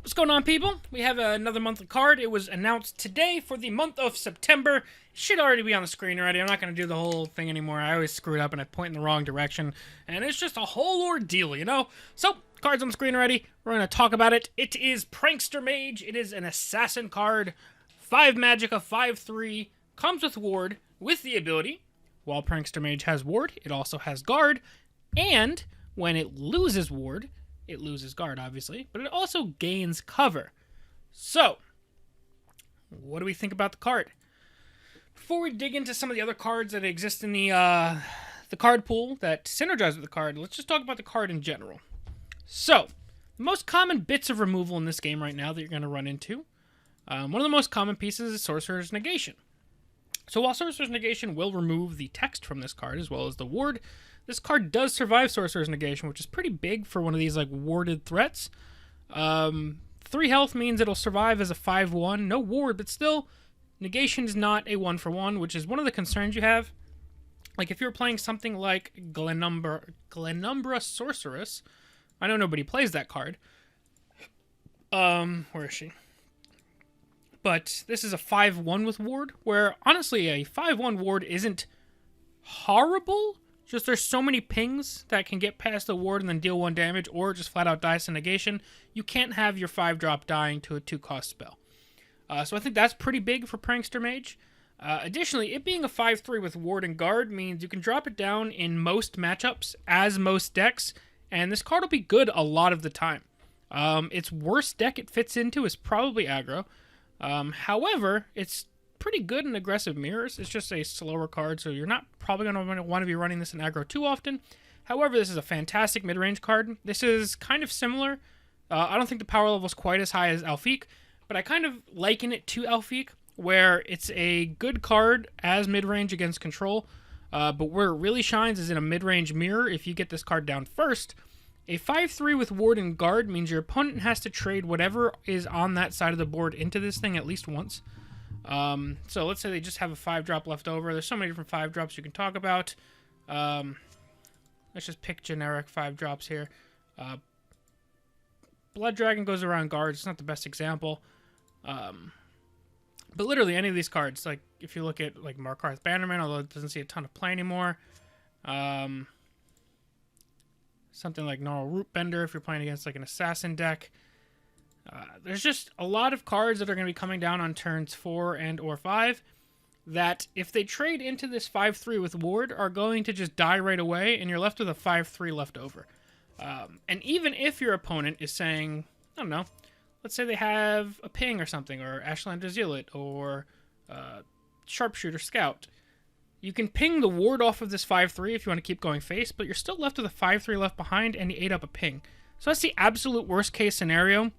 What's going on, people? We have another monthly card. It was announced today for the month of September. It should already be on the screen already. I'm not going to do the whole thing anymore. I always screw it up and I point in the wrong direction. And it's just a whole ordeal, you know? So, card's on the screen already. We're going to talk about it. It is Prankster Mage. It is an assassin card. 5 magic, a 5/3. Comes with ward, with the ability. While Prankster Mage has ward, it also has guard. And when it loses ward, it loses guard, obviously, but it also gains cover. So, what do we think about the card? Before we dig into some of the other cards that exist in the card pool that synergize with the card, let's just talk about the card in general. So, the most common bits of removal in this game right now that you're going to run into, one of the most common pieces is Sorcerer's Negation. So while Sorcerer's Negation will remove the text from this card as well as the ward, this card does survive Sorcerer's Negation, which is pretty big for one of these like warded threats. 3 health means it'll survive as a 5/1. No ward, but still, negation is not a 1-for-1, which is one of the concerns you have. Like if you're playing something like Glenumbra Sorceress, I know nobody plays that card. Where is she? But this is a 5/1 with ward, where honestly a 5/1 ward isn't horrible. Just there's so many pings that can get past the ward and then deal 1 damage, or just flat out dice to negation. You can't have your 5-drop dying to a 2-cost spell. So I think that's pretty big for Prankster Mage. Additionally, it being a 5/3 with ward and guard means you can drop it down in most matchups as most decks, and this card will be good a lot of the time. Its worst deck it fits into is probably aggro. However, it's pretty good in aggressive mirrors. It's just a slower card, so you're not probably going to want to be running this in aggro too often. However, this is a fantastic mid-range card. This is kind of similar. I don't think the power level is quite as high as Alfiq, but I kind of liken it to Alfiq, where it's a good card as mid-range against control, but where it really shines is in a mid-range mirror. If you get this card down first, a 5/3 with ward and guard means your opponent has to trade whatever is on that side of the board into this thing at least once. So let's say they just have a 5-drop left over. There's so many different 5-drops you can talk about. Let's just pick generic 5-drops here. Blood Dragon goes around guards. It's not the best example. But literally any of these cards, like if you look at like Markarth Bannerman, although it doesn't see a ton of play anymore. Something like Gnarl Rootbender if you're playing against like an assassin deck. There's just a lot of cards that are going to be coming down on turns 4 and or 5 that if they trade into this 5/3 with ward are going to just die right away, and you're left with a 5/3 left over. And even if your opponent is saying, I don't know, let's say they have a ping or something, or Ashlander Zealot, or Sharpshooter Scout, you can ping the ward off of this 5/3 if you want to keep going face, but you're still left with a 5/3 left behind, and you ate up a ping. So that's the absolute worst case scenario,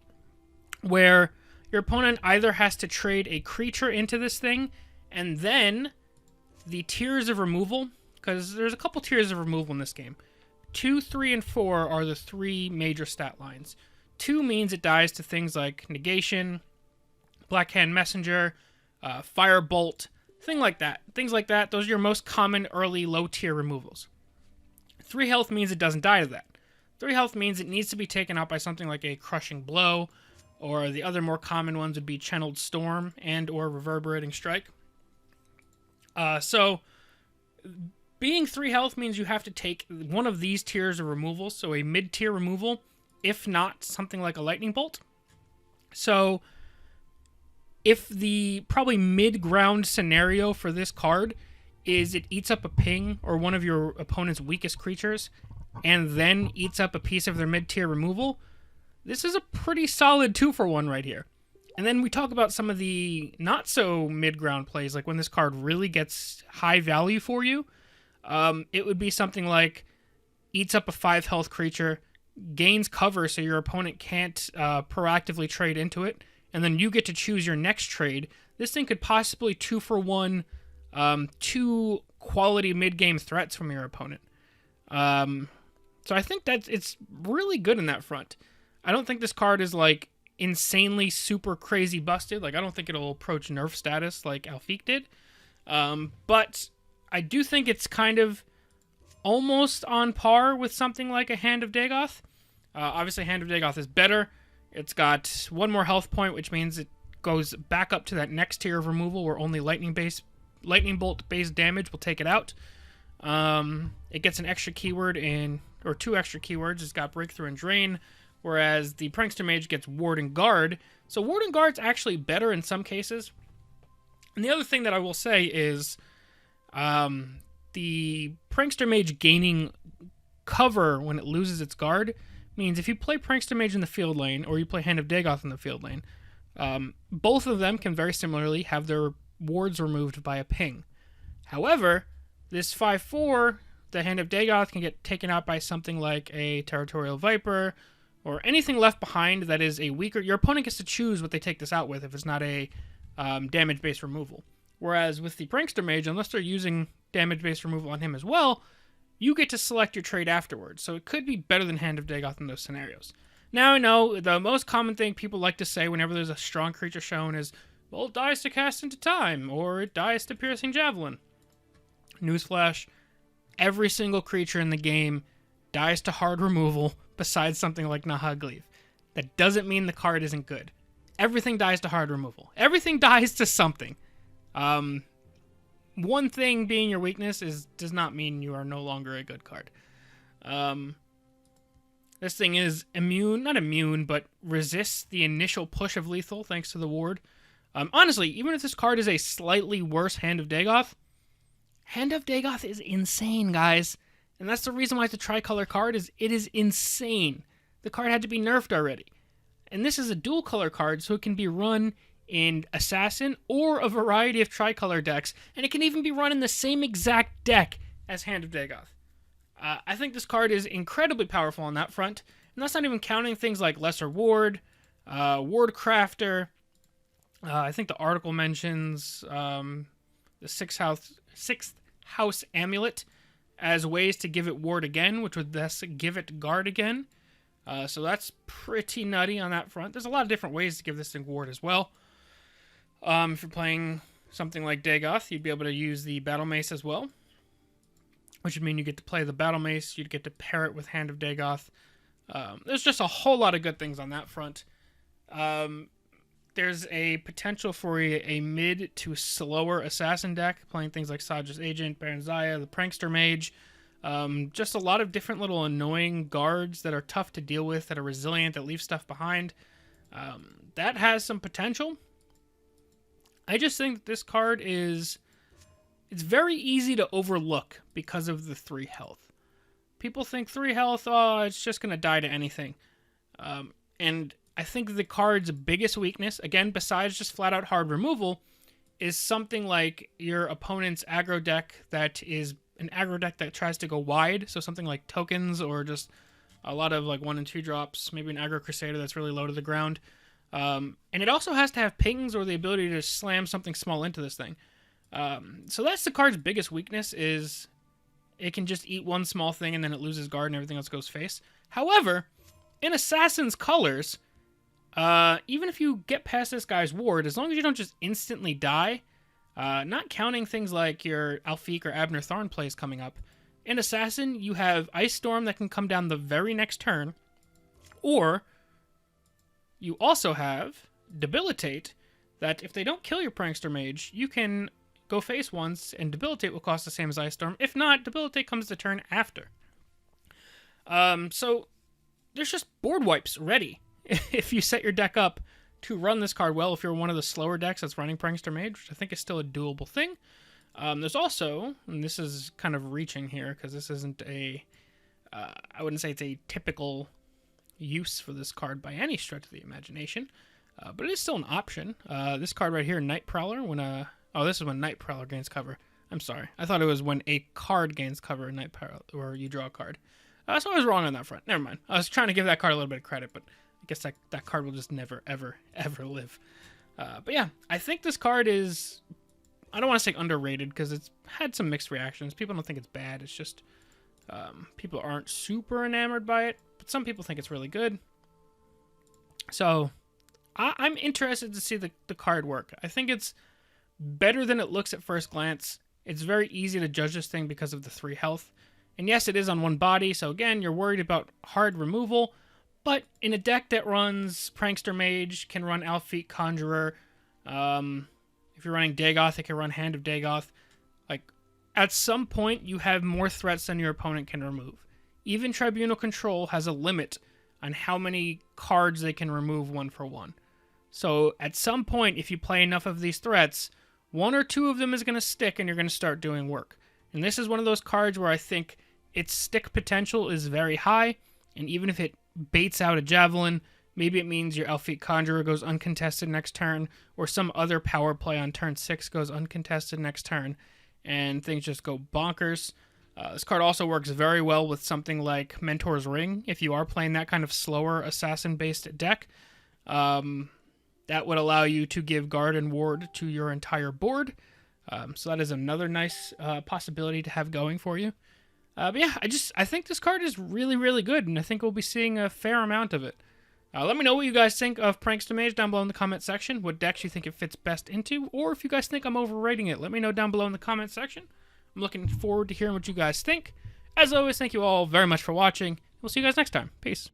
where your opponent either has to trade a creature into this thing, and then the tiers of removal, because there's a couple tiers of removal in this game. 2, 3, and 4 are the 3 major stat lines. 2 means it dies to things like negation, Blackhand Messenger, Firebolt, things like that. Those are your most common early low tier removals. 3 health means it doesn't die to that. 3 health means it needs to be taken out by something like a Crushing Blow, or the other more common ones would be Channeled Storm and or Reverberating Strike. So being 3 health means you have to take one of these tiers of removal, so a mid-tier removal, if not something like a Lightning Bolt. So if the probably mid-ground scenario for this card is it eats up a ping or one of your opponent's weakest creatures and then eats up a piece of their mid-tier removal, this is a pretty solid 2-for-1 right here. And then we talk about some of the not so mid-ground plays, like when this card really gets high value for you. It would be something like eats up a 5 health creature, gains cover so your opponent can't proactively trade into it, and then you get to choose your next trade. This thing could possibly 2-for-1 2 quality mid-game threats from your opponent. So I think that it's really good in that front. I don't think this card is like insanely super crazy busted. Like I don't think it'll approach nerf status like Alfiq did. But I do think it's kind of almost on par with something like a Hand of Dagoth. Obviously, Hand of Dagoth is better. It's got one more health point, which means it goes back up to that next tier of removal where only lightning bolt based damage will take it out. It gets an extra keyword or 2 extra keywords. It's got breakthrough and drain, whereas the Prankster Mage gets ward and guard. So ward and guard's actually better in some cases. And the other thing that I will say is the Prankster Mage gaining cover when it loses its guard means if you play Prankster Mage in the field lane or you play Hand of Dagoth in the field lane, both of them can very similarly have their wards removed by a ping. However, this 5/4, the Hand of Dagoth can get taken out by something like a Territorial Viper or anything left behind that is a weaker... Your opponent gets to choose what they take this out with if it's not a damage-based removal. Whereas with the Prankster Mage, unless they're using damage-based removal on him as well, you get to select your trade afterwards. So it could be better than Hand of Dagoth in those scenarios. Now, I know the most common thing people like to say whenever there's a strong creature shown is, well, it dies to Cast into Time, or it dies to Piercing Javelin. Newsflash, every single creature in the game dies to hard removal besides something like Nahagleaf. That doesn't mean the card isn't good. Everything dies to hard removal. Everything dies to something. One thing being your weakness does not mean you are no longer a good card. This thing is not immune, but resists the initial push of lethal thanks to the ward. Honestly, even if this card is a slightly worse Hand of Dagoth, Hand of Dagoth is insane, guys. And that's the reason why it's a tricolor card, is it is insane. The card had to be nerfed already. And this is a dual color card, so it can be run in Assassin or a variety of tricolor decks, and it can even be run in the same exact deck as Hand of Dagoth. I think this card is incredibly powerful on that front, and that's not even counting things like Lesser Ward, Ward Crafter. I think the article mentions the Sixth House Amulet as ways to give it Ward again, which would thus give it Guard again. So that's pretty nutty on that front. There's a lot of different ways to give this thing Ward as well. If you're playing something like Dagoth, you'd be able to use the Battle Mace as well, which would mean you get to play the Battle Mace, you'd get to pair it with Hand of Dagoth. There's just a whole lot of good things on that front. There's a potential for a mid to slower Assassin deck, playing things like Sadra's Agent, Baron Zaya, the Prankster Mage. Just a lot of different little annoying guards that are tough to deal with, that are resilient, that leave stuff behind. That has some potential. I just think that this card it's very easy to overlook because of the 3 health. People think 3 health, oh, it's just going to die to anything. And I think the card's biggest weakness, again, besides just flat out hard removal, is something like your opponent's aggro deck that is an aggro deck that tries to go wide. So something like tokens or just a lot of like 1 and 2 drops, maybe an aggro Crusader that's really low to the ground. And it also has to have pings or the ability to slam something small into this thing. So that's the card's biggest weakness, is it can just eat one small thing and then it loses guard and everything else goes face. However, in Assassin's colors, even if you get past this guy's ward, as long as you don't just instantly die, not counting things like your Alfiq or Abner Tharn plays coming up, in Assassin you have Ice Storm that can come down the very next turn, or you also have Debilitate, that if they don't kill your Prankster Mage, you can go face once, and Debilitate will cost the same as Ice Storm. If not, Debilitate comes the turn after. So there's just board wipes ready if you set your deck up to run this card well, if you're one of the slower decks that's running Prankster Mage, which I think is still a doable thing. There's also, and this is kind of reaching here, because this isn't I wouldn't say it's a typical use for this card by any stretch of the imagination, but it is still an option. This card right here, Night Prowler, this is when Night Prowler gains cover. I'm sorry, I thought it was when a card gains cover in Night Prowler, or you draw a card. So I was wrong on that front. Never mind. I was trying to give that card a little bit of credit, but I guess that card will just never, ever, ever live. But yeah, I think this card is, I don't want to say underrated, because it's had some mixed reactions. People don't think it's bad. It's just people aren't super enamored by it, but some people think it's really good. So I'm interested to see the card work. I think it's better than it looks at first glance. It's very easy to judge this thing because of the 3 health. And yes, it is on 1 body, so again, you're worried about hard removal, But in a deck that runs Prankster Mage, can run Elfweyr Conjurer, if you're running Dagoth, it can run Hand of Dagoth. Like, at some point, you have more threats than your opponent can remove. Even Tribunal Control has a limit on how many cards they can remove one for one. So at some point, if you play enough of these threats, one or two of them is going to stick and you're going to start doing work. And this is one of those cards where I think its stick potential is very high, and even if it baits out a Javelin, maybe it means your Elfweyr Conjurer goes uncontested next turn, or some other power play on turn 6 goes uncontested next turn, and things just go bonkers. This card also works very well with something like Mentor's Ring, if you are playing that kind of slower assassin-based deck. That would allow you to give Guard and Ward to your entire board. So that is another nice possibility to have going for you. But yeah, I think this card is really, really good, and I think we'll be seeing a fair amount of it. Let me know what you guys think of Prankster Mage down below in the comment section, what decks you think it fits best into, or if you guys think I'm overrating it, let me know down below in the comment section. I'm looking forward to hearing what you guys think. As always, thank you all very much for watching. We'll see you guys next time. Peace.